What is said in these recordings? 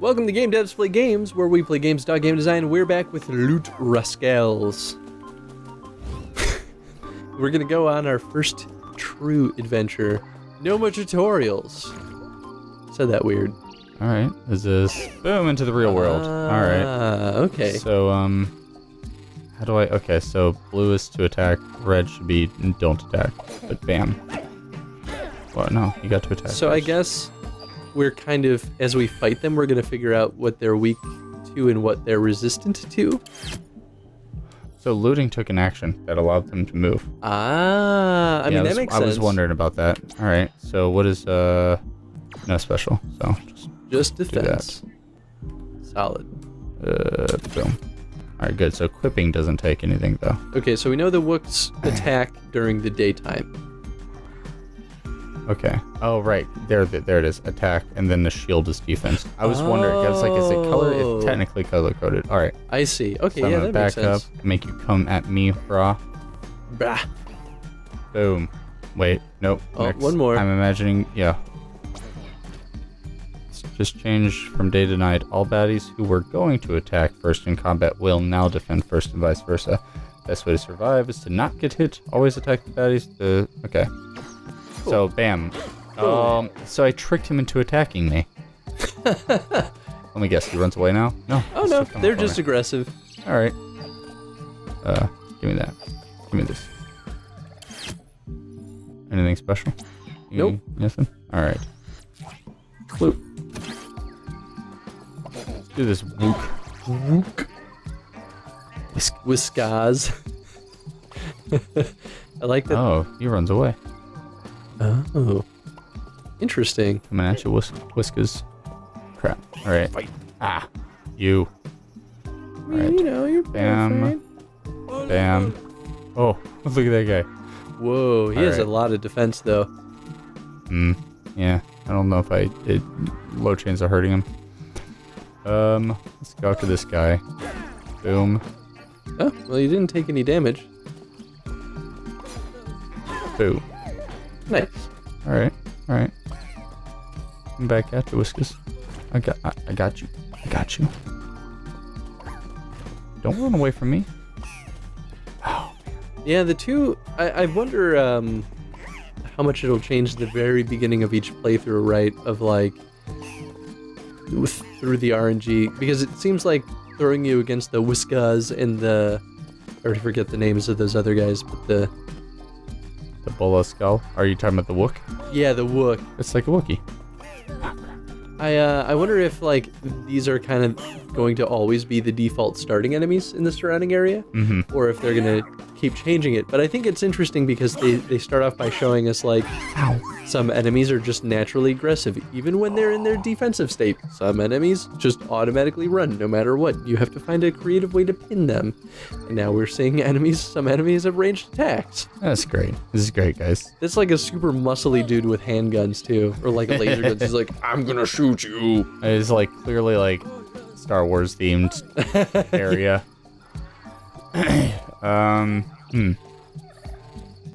Welcome to Game Devs Play Games, where we play games, game design. We're back with Loot Rascals. We're gonna go on our first true adventure. No more tutorials. Said that weird. All right, is this boom into the real world? All right. Okay. So how do I? Okay, so blue is to attack, red should be don't attack. But bam. Well, no, you got to attack. So first. I guess we're kind of, as we fight them, we're gonna figure out what they're weak to and what they're resistant to. So looting took an action that allowed them to move. I mean that makes sense. I was wondering about that. All right, so what is no special? So just defense. Solid. Boom. All right, good. So equipping doesn't take anything though. Okay, so we know the Wooks attack during the daytime. Okay. Oh, right. There it is. Attack, and then the shield is defense. I was wondering. I was like, is it color? It's technically color coded. All right. I see. Okay, so yeah, I'm that gonna makes back up, sense. make you come at me, brah. Bah. Boom. Wait. Nope. Oh, Next. one more. I'm imagining. Yeah. It's just change from day to night. All baddies who were going to attack first in combat will now defend first, and vice versa. Best way to survive is to not get hit. Always attack the baddies. Okay. Cool. So, bam. Cool. So I tricked him into attacking me. Let me guess, he runs away now? No. Oh no, they're just aggressive. Alright. Give me that. Give me this. Anything special? Nope. Nothing? Alright. Loot. Let's do this wook. Whiskaz. I like that. Oh, he runs away. Oh. Interesting. Coming at you, whiskers. Crap. Alright. Fight. Ah. You. Alright. You know, you're Bam. Bam. Oh, look at that guy. Whoa, he has a Alright. lot of defense though. Yeah. I don't know if low chains are hurting him. Let's go after this guy. Boom. Oh, well, you didn't take any damage. Boo. Nice. Alright. I'm back at you, Whiskers. I got you. I got you. Don't run away from me. Oh. Yeah, the two. I wonder how much it'll change the very beginning of each playthrough, right? Of like through the RNG, because it seems like throwing you against the Whiskas and the, I already forget the names of those other guys, but the Bola skull. Are you talking about the Wook? yeah, the Wook. It's like a Wookiee. I wonder if like these are kind of going to always be the default starting enemies in the surrounding area, or if they're gonna keep changing it. But I think it's interesting because they start off by showing us like some enemies are just naturally aggressive even when they're in their defensive state. Some enemies just automatically run no matter what. You have to find a creative way to pin them. And now we're seeing some enemies have ranged attacks. That's great. This is great, guys. It's like a super muscly dude with handguns too, or like a laser gun. He's like, I'm gonna shoot you. It's like clearly like Star Wars themed area.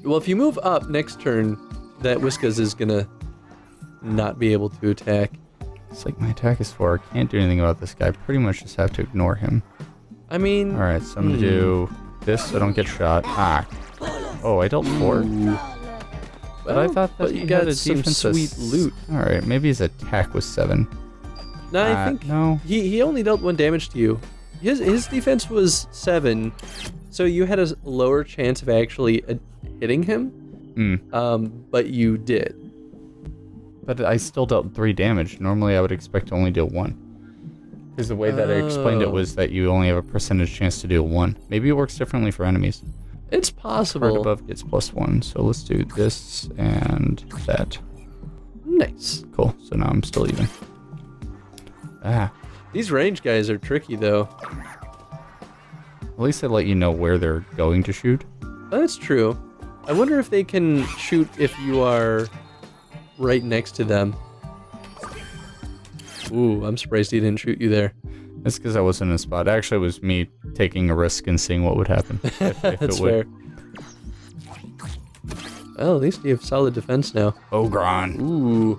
Well, if you move up next turn, that Whiskas is gonna not be able to attack. It's like my attack is 4. I can't do anything about this guy. Pretty much just have to ignore him. I mean... Alright, so I'm gonna do this so I don't get shot. Ah. Oh, I dealt 4? But I thought that you got some defense sweet loot. Alright, maybe his attack was 7. No, I think no. he only dealt 1 damage to you. His defense was 7, so you had a lower chance of actually hitting him. But you did. But I still dealt 3 damage. Normally I would expect to only deal 1. Because the way that I explained it was that you only have a percentage chance to deal 1. Maybe it works differently for enemies. It's possible. Card above gets +1, so let's do this and that. Nice. Cool, so now I'm still even. Ah. These range guys are tricky though. At least they let you know where they're going to shoot. That's true. I wonder if they can shoot if you are right next to them. Ooh, I'm surprised he didn't shoot you there. That's because I wasn't in a spot. Actually, it was me taking a risk and seeing what would happen. If That's it would. fair. Well, at least you have solid defense now. Ogron. Ooh.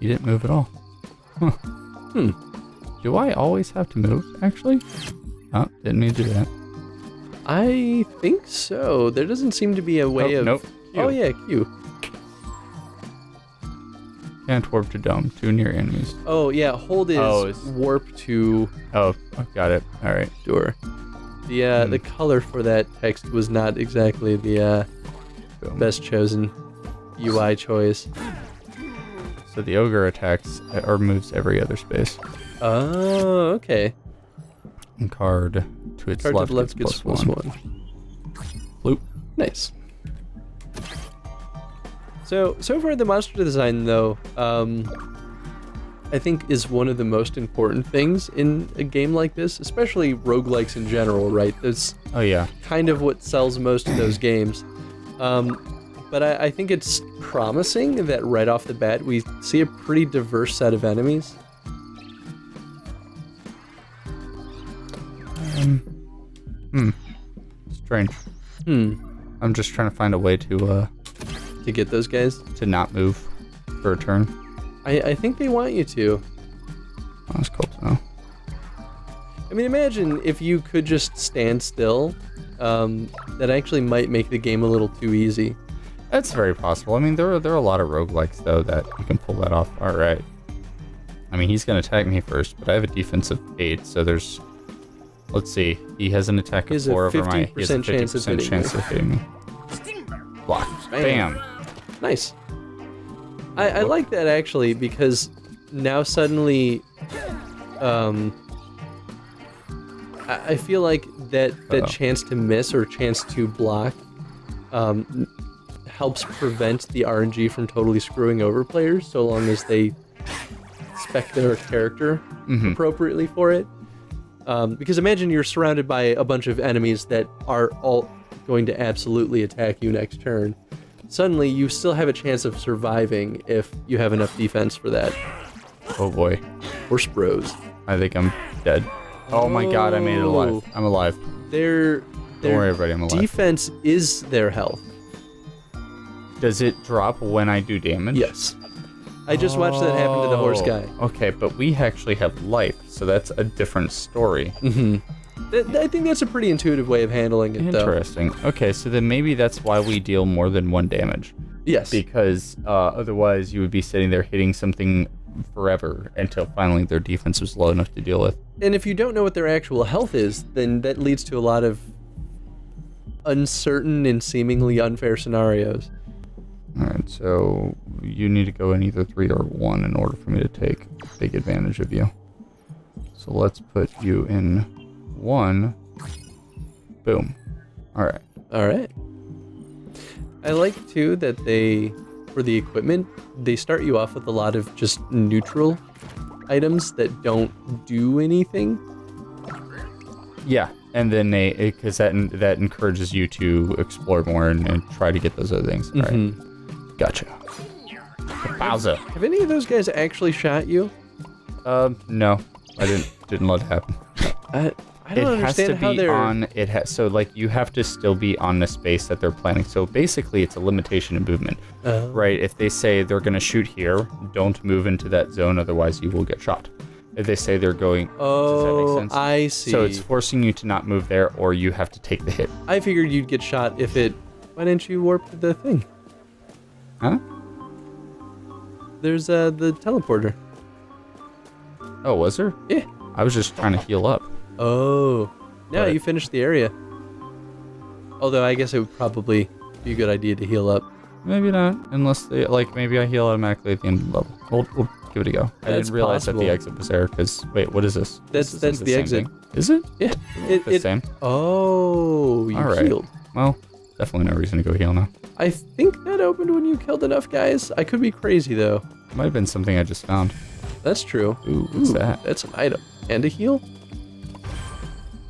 You didn't move at all. Do I always have to move, actually? Oh, didn't mean to do that. I think so. There doesn't seem to be a way of... Nope. Q. Oh, yeah, Q. Can't warp to dome. Too near enemies. Oh, yeah, hold is warp to Oh, got it. All right. door. The color for that text was not exactly the best chosen UI choice. So the ogre attacks or moves every other space. Oh, okay. And card to its Card left, to the left gets plus one. Loop. Nice. So far the monster design, though, I think is one of the most important things in a game like this, especially roguelikes in general, right? That's kind of what sells most of those games. But I think it's promising that right off the bat we see a pretty diverse set of enemies. Strange. I'm just trying to find a way to get those guys to not move for a turn. I think they want you to. Oh, that's cool to know. I mean, imagine if you could just stand still. That actually might make the game a little too easy. That's very possible. I mean, there are a lot of roguelikes, though, that you can pull that off. All right. I mean, he's going to attack me first, but I have a defense of 8, so there's... Let's see. He has an attack of 4 over my... He has a 50% chance of hitting me. Block. Bam. Nice. I like that, actually, because now suddenly... I feel like that chance to miss or chance to block helps prevent the RNG from totally screwing over players, so long as they spec their character appropriately for it. Because imagine you're surrounded by a bunch of enemies that are all going to absolutely attack you next turn. Suddenly, you still have a chance of surviving if you have enough defense for that. Oh boy. Horse bros. I think I'm dead. Oh my god, I made it alive. I'm alive. Don't worry, everybody, I'm alive. Defense is their health. Does it drop when I do damage? Yes. I just watched that happen to the horse guy. Okay, but we actually have life, so that's a different story. I think that's a pretty intuitive way of handling it, though. Interesting. Okay, so then maybe that's why we deal more than 1 damage. Yes. Because otherwise you would be sitting there hitting something forever until finally their defense was low enough to deal with. And if you don't know what their actual health is, then that leads to a lot of uncertain and seemingly unfair scenarios. Alright, so you need to go in either 3 or 1 in order for me to take big advantage of you. So let's put you in 1. Boom. Alright. Alright. I like, too, that for the equipment, they start you off with a lot of just neutral items that don't do anything. Yeah, and then because that encourages you to explore more and try to get those other things. All right. Gotcha. Bowser. Have any of those guys actually shot you? No, I didn't let it happen. I don't understand how they're... So, like, you have to still be on the space that they're planning. So, basically, it's a limitation of movement, right? If they say they're going to shoot here, don't move into that zone, otherwise you will get shot. If they say they're going... does that make sense? I see. So, it's forcing you to not move there, or you have to take the hit. I figured you'd get shot if it... Why didn't you warp the thing? Huh? There's the teleporter. Oh, was there? Yeah. I was just trying to heal up. Oh. No, you finished the area. Although I guess it would probably be a good idea to heal up. Maybe not, unless they, maybe I heal automatically at the end of the level. We'll give it a go. I didn't realize that the exit was there, because, wait, what is this? That's the exit. Thing? Is it? Yeah. It's the same? Oh, you healed. Well, definitely no reason to go heal now. I think that opened when you killed enough guys. I could be crazy, though. Might have been something I just found. That's true. Ooh, what's that? That's an item. And a heal?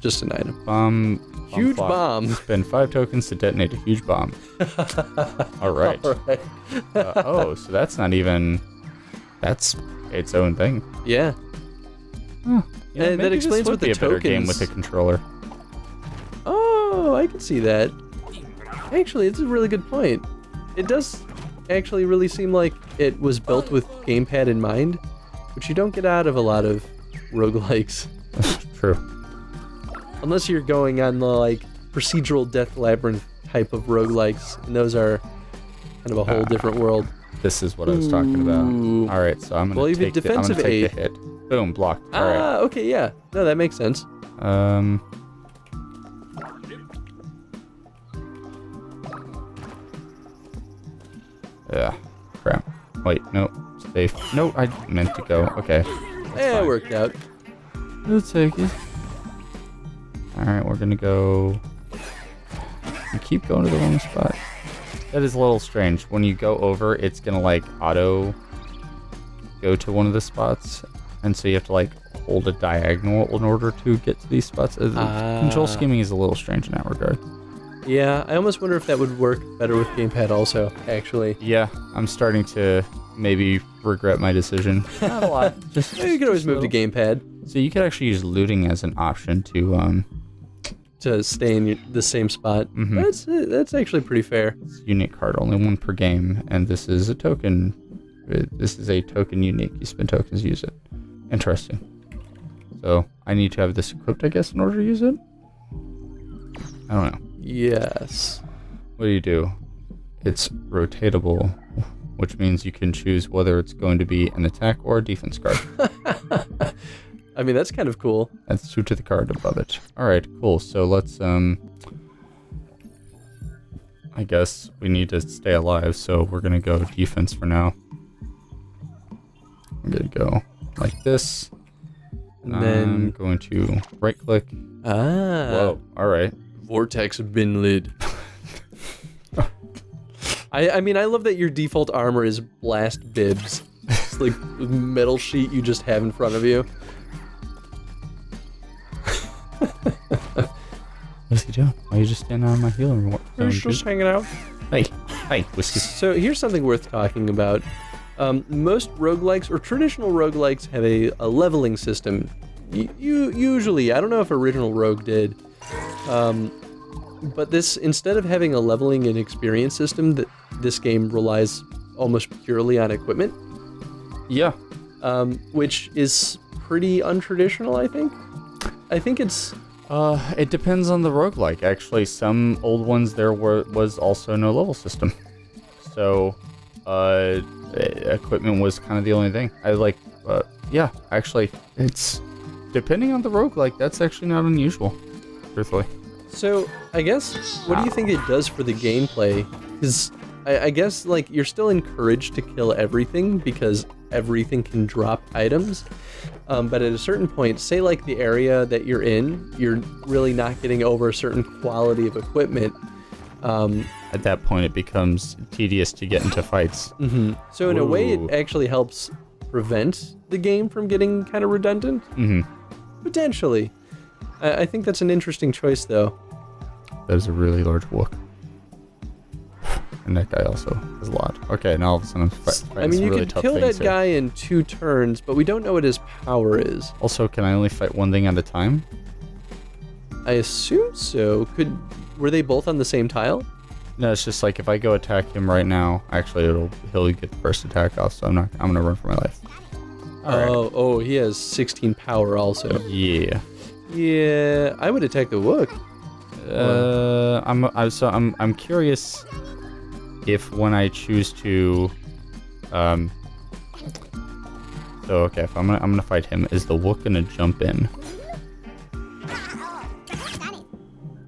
Just an item. Huge bomb. Spend 5 tokens to detonate a huge bomb. All right. All right. So that's not even... That's its own thing. Yeah. Huh. That explains what the tokens... a better game with a controller. Oh, I can see that. Actually, it's a really good point. It does actually really seem like it was built with gamepad in mind. which you don't get out of a lot of roguelikes. True. Unless you're going on the like procedural Death Labyrinth type of roguelikes, and those are kind of a whole different world. This is what I was talking about. All right, so I'm gonna take defensive the aid. hit. Boom, blocked. All right. Okay, yeah. No, that makes sense. Yeah. Crap. Wait, no. Safe. No, I meant to go. Okay. Yeah, it worked out. We'll take it. Alright, we're gonna go... You keep going to the wrong spot. That is a little strange. When you go over, it's gonna like auto go to one of the spots. And so you have to like hold a diagonal in order to get to these spots. Control scheming is a little strange in that regard. Yeah, I almost wonder if that would work better with gamepad also, actually. Yeah, I'm starting to maybe regret my decision. Not a lot. You could always move to gamepad. So you could actually use looting as an option to stay in the same spot. Mm-hmm. That's actually pretty fair. It's a unique card, only one per game, and this is a token. This is a token unique. You spend tokens to use it. Interesting. So I need to have this equipped, I guess, in order to use it? I don't know. Yes. What do? It's rotatable, which means you can choose whether it's going to be an attack or a defense card. I mean, that's kind of cool. That's true to the card above it. All right, cool. So let's, I guess we need to stay alive, so we're going to go defense for now. I'm going to go like this. And then I'm going to right click. Whoa, all right. Vortex bin lid. I mean, I love that your default armor is blast bibs. It's like metal sheet you just have in front of you. What's he doing? Why are you just standing on my healing? He's just hanging out. Hey, Whiskey. So here's something worth talking about. Most roguelikes or traditional roguelikes have a leveling system. Usually, I don't know if original Rogue did, but this, instead of having a leveling and experience system, this game relies almost purely on equipment. Yeah. Which is pretty untraditional, I think. I think it's... It depends on the roguelike. Actually, some old ones there was also no level system. So, equipment was kind of the only thing. Yeah, actually, it's... Depending on the roguelike, that's actually not unusual, truthfully. So, I guess, what do you think it does for the gameplay? Because I guess, like, you're still encouraged to kill everything because everything can drop items. But at a certain point, say like the area that you're in, you're really not getting over a certain quality of equipment. At that point, it becomes tedious to get into fights. Mm-hmm. So in a way, it actually helps prevent the game from getting kind of redundant. Mm-hmm. Potentially. I think that's an interesting choice, though. That is a really large wook. And that guy also has a lot. Okay, now all of a sudden I'm fighting I mean, you really could tough kill that things guy in 2 turns, but we don't know what his power is. Also, can I only fight one thing at a time? I assume so. Were they both on the same tile? No, it's just like if I go attack him right now, actually he'll get the first attack off, so I'm gonna run for my life. Oh, he has 16 power also. Yeah. Yeah, I would attack the Wook. I'm curious if when I choose to, so okay, if I'm gonna fight him, is the Wook gonna jump in?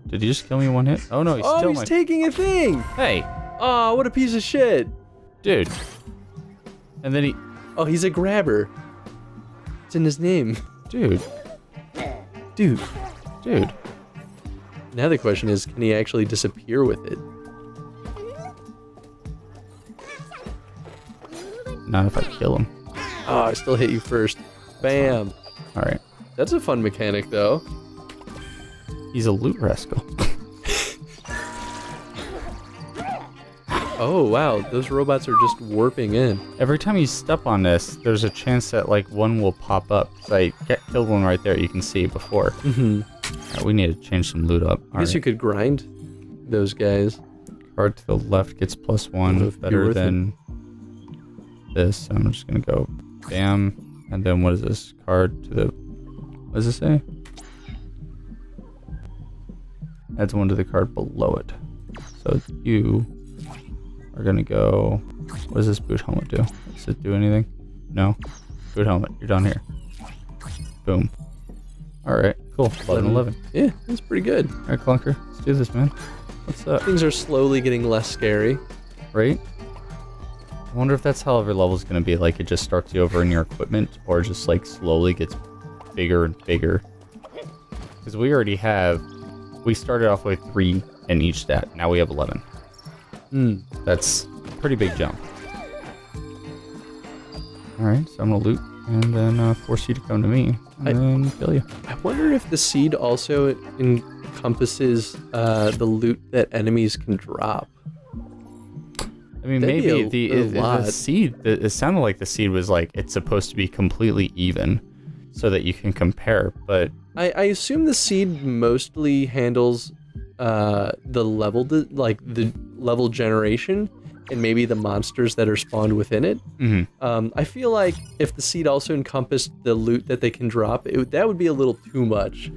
Did he just kill me one hit? Oh no, he's taking a thing. Hey. Oh, what a piece of shit, dude. And then oh, he's a grabber. It's in his name. Dude. Now the question is, can he actually disappear with it? Not if I kill him. Oh, I still hit you first. Bam. All right. That's a fun mechanic, though. He's a Loot Rascal. Oh, wow. Those robots are just warping in. Every time you step on this, there's a chance that, like, one will pop up. So I killed one right there, you can see before. Mm-hmm. Right, we need to change some loot up. I guess you could grind those guys. Card to the left gets +1. Better than this. I'm just going to go bam. And then what is this? Card to the... What does it say? Adds 1 to the card below it. So you are going to go... What does this boot helmet do? Does it do anything? No? Boot helmet. You're down here. Boom. Alright, cool. 11. Yeah, that's pretty good. Alright, Clunker. Let's do this, man. What's up? Things are slowly getting less scary. Right? I wonder if that's how every level is going to be. Like, it just starts you over in your equipment, or just, like, slowly gets bigger and bigger. Because we already have... We started off with 3 in each stat. Now we have 11. That's a pretty big jump. Alright, so I'm going to loot, and then force you to come to me, and then kill you. I wonder if the seed also encompasses the loot that enemies can drop. I mean, That'd maybe be the seed, it sounded like the seed was like, it's supposed to be completely even so that you can compare, but... I assume the seed mostly handles the level, the level generation, and maybe the monsters that are spawned within it. I feel like if the seed also encompassed the loot that they can drop, that would be a little too much.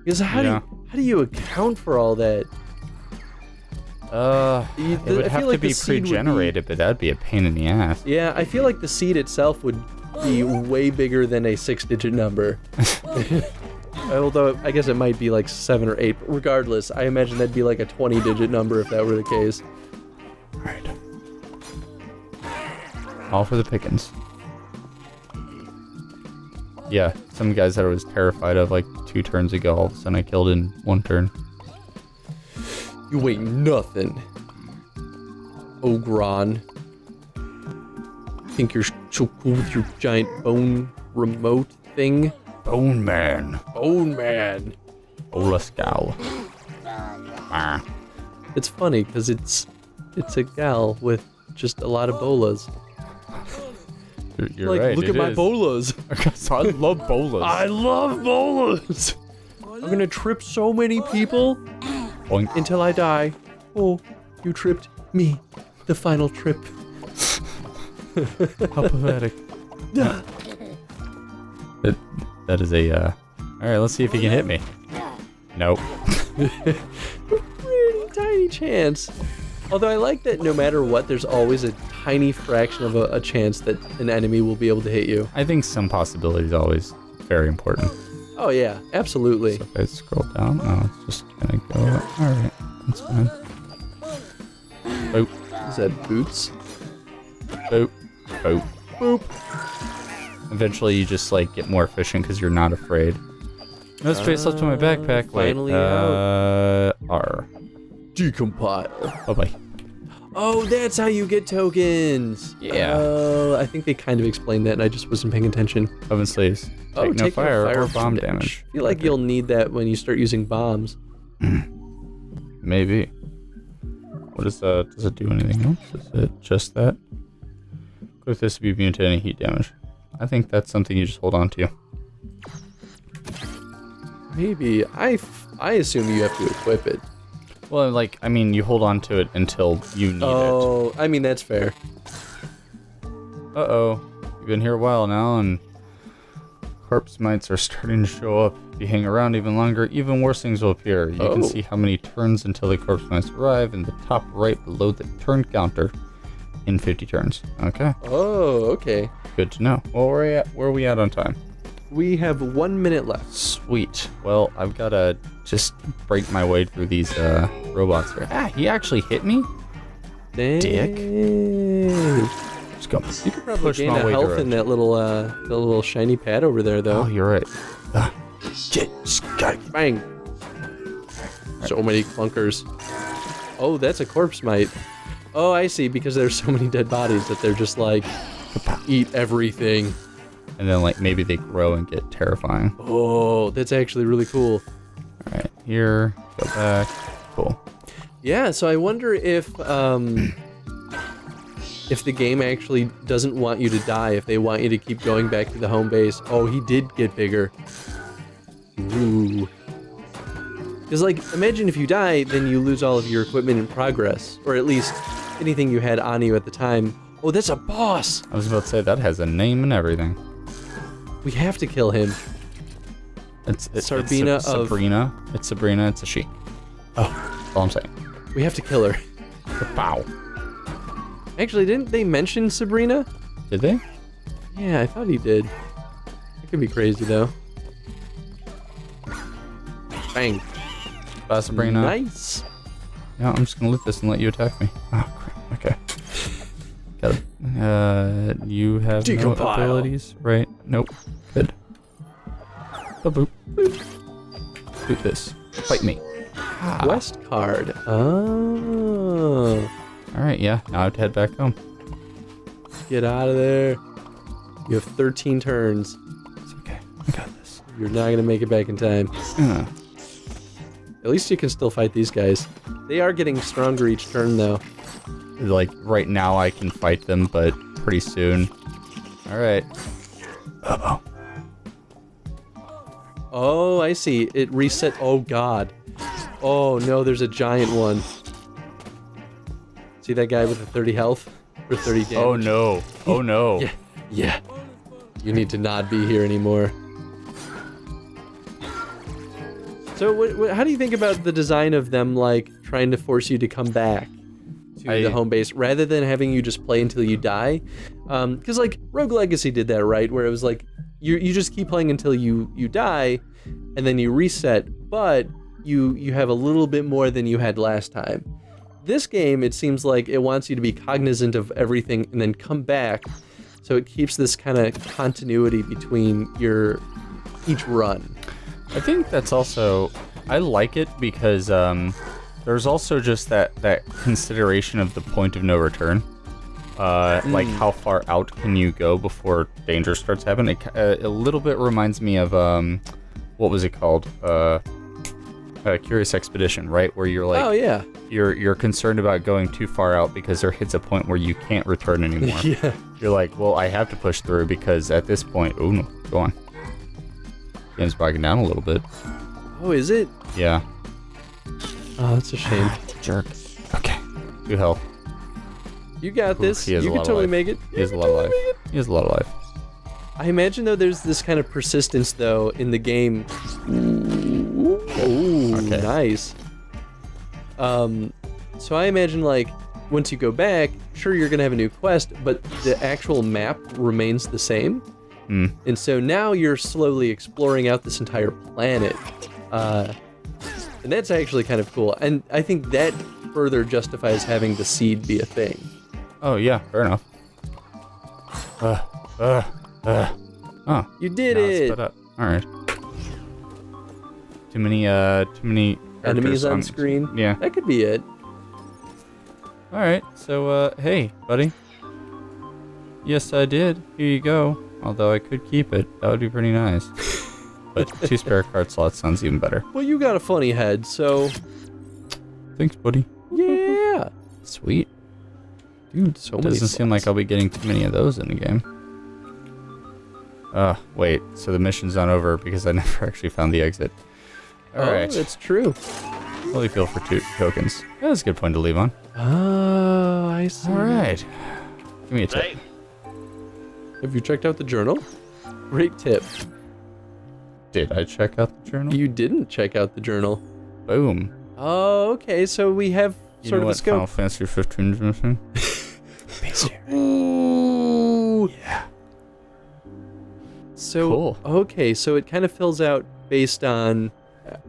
Because how do you account for all that? It would have to be pre-generated, but that'd be a pain in the ass. Yeah, I feel like the seed itself would be way bigger than a 6-digit number. Although, I guess it might be like 7 or 8. But regardless, I imagine that'd be like a 20-digit number if that were the case. Alright. All for the pickings. Yeah, some guys that I was terrified of like 2 turns ago, all of a sudden I killed in 1 turn. You ain't nothing. Ogron. Think you're so cool with your giant bone remote thing? Bone Man. Bone Man. Olascal. It's funny because it's a gal with just a lot of bolas. You're like, right. look at my bolas. I love bolas. I love bolas. I'm gonna trip so many people Boink. until I die. Oh, you tripped me. The final trip. How pathetic. That is a, Alright, let's see if he can hit me. Nope. Pretty tiny chance. Although I like that no matter what, there's always a tiny fraction of a chance that an enemy will be able to hit you. I think some possibility is always very important. Oh yeah, absolutely. So if I scroll down, no, it's just gonna go, alright, that's fine. Boop. Is that boots? Boop. Boop. Boop. Eventually you just like get more efficient because you're not afraid. No space left on my backpack. Finally R. Decompile. Bye-bye. Oh, that's how you get tokens. Yeah. I think they kind of explained that and I just wasn't paying attention. Oven sleeves. Take no fire or bomb damage. I feel like you'll need that when you start using bombs. Maybe. What is that? Does it do anything else? Is it just that? Equip this to be immune to any heat damage. I think that's something you just hold on to. Maybe. I assume you have to equip it. Well, like, I mean, you hold on to it until you need it. Oh, I mean, that's fair. Uh-oh. You've been here a while now, and corpse mites are starting to show up. If you hang around even longer, even worse things will appear. You can see how many turns until the corpse mites arrive in the top right below the turn counter in 50 turns. Okay. Oh, okay. Good to know. Well, where are we at on time? We have 1 minute left. Sweet. Well, I've got to just break my way through these robots here. Ah, he actually hit me? Dang. Dick. Just go. You could probably gain a health in that little shiny pad over there, though. Oh, you're right. Shit. Bang. So many clunkers. Oh, that's a corpse mite. Oh, I see, because there's so many dead bodies that they're just like, eat everything. And then, like, maybe they grow and get terrifying. Oh, that's actually really cool. Alright, here, go back. Cool. Yeah, so I wonder if the game actually doesn't want you to die, if they want you to keep going back to the home base. Oh, he did get bigger. Ooh. Because, like, imagine if you die, then you lose all of your equipment in progress. Or at least anything you had on you at the time. Oh, that's a boss! I was about to say, that has a name and everything. We have to kill him. It's Sarbina of... Sabrina. It's Sabrina. It's a she. Oh, that's all I'm saying. We have to kill her. Pow. Actually, didn't they mention Sabrina? Did they? Yeah, I thought he did. It could be crazy, though. Bang. Bye, Sabrina. Nice. Yeah, I'm just gonna loot this and let you attack me. Oh, crap. Okay. Got it. You have Decompile. no abilities, right? Nope. Good. Boop. Boop. Loot this. Fight me. Quest card. Oh. Alright, yeah. Now I have to head back home. Get out of there. You have 13 turns. It's okay. I got this. You're not going to make it back in time. At least you can still fight these guys. They are getting stronger each turn, though. Like, right now I can fight them, but pretty soon. Alright. Uh-oh. Oh, I see. It reset. Oh, God. Oh, no, there's a giant one. See that guy with the 30 health? Or 30 damage? Oh, no. Oh, no. Yeah. You need to not be here anymore. So, how do you think about the design of them, like, trying to force you to come back to the home base, rather than having you just play until you die? Because, like, Rogue Legacy did that, right? Where it was like, you just keep playing until you die, and then you reset, but you have a little bit more than you had last time. This game, it seems like it wants you to be cognizant of everything and then come back, so it keeps this kind of continuity between each run. I think that's also... I like it because there's also just that consideration of the point of no return. Like, how far out can you go before danger starts happening? It a little bit reminds me of, what was it called? Curious Expedition, right? Where you're like... Oh, yeah. You're concerned about going too far out because there hits a point where you can't return anymore. Yeah. You're like, well, I have to push through because at this point... Oh, no. Go on. Game's backing down a little bit. Oh, is it? Yeah. Oh, that's a shame. Jerk. Okay. 2 health. You got this. You can totally make it. He has a lot of life. He has a lot of life. I imagine, though, there's this kind of persistence, though, in the game. Ooh, okay. Nice. So I imagine, like, once you go back, sure, you're going to have a new quest, but the actual map remains the same. And so now you're slowly exploring out this entire planet. And that's actually kind of cool. And I think that further justifies having the seed be a thing. Oh, yeah, fair enough. Oh. You did it! Sped up. Alright. Too many enemies on screen? Yeah. That could be it. Alright, so, hey, buddy. Yes, I did. Here you go. Although I could keep it. That would be pretty nice. But 2 spare card slots sounds even better. Well, you got a funny head, so... Thanks, buddy. Yeah! Sweet. Dude, so many Doesn't seem like I'll be getting too many of those in the game. Wait. So the mission's not over because I never actually found the exit. Alright. Oh, it's true. Only feel for 2 tokens. That's a good point to leave on. Oh, I see. Alright. Give me a tip. Hey. Have you checked out the journal? Great tip. Did I check out the journal? You didn't check out the journal. Boom. Oh, okay, so we have sort of a scope. Final Fantasy 15 is missing? Ooh. Yeah. So, cool. Okay, so it kind of fills out based on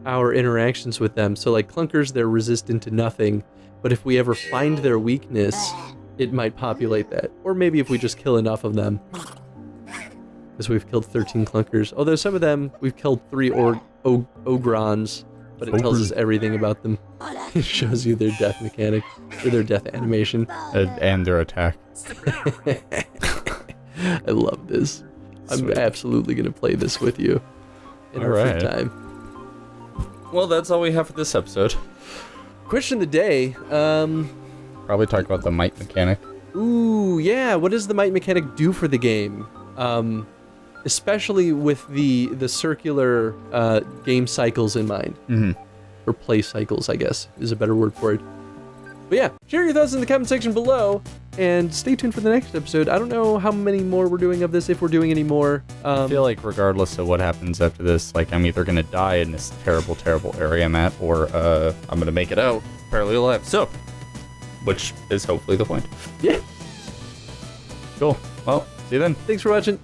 our interactions with them. So like clunkers, they're resistant to nothing, but if we ever find their weakness, it might populate that. Or maybe if we just kill enough of them. Because we've killed 13 clunkers. Although some of them, we've killed 3 ogrons, but it tells us everything about them. It shows you their death mechanic, or their death animation. And their attack. I love this. I'm absolutely going to play this with you in our free time. Well, that's all we have for this episode. Question of the day. Probably talk about the Mite mechanic. Ooh, yeah. What does the Mite mechanic do for the game? Especially with the circular game cycles in mind. Mm-hmm. Or play cycles, I guess, is a better word for it. But yeah, share your thoughts in the comment section below, and stay tuned for the next episode. I don't know how many more we're doing of this, if we're doing any more. I feel like regardless of what happens after this, like I'm either gonna die in this terrible area I'm at, or I'm gonna make it out fairly alive. So, which is hopefully the point. Yeah. Cool. Well, see you then. Thanks for watching.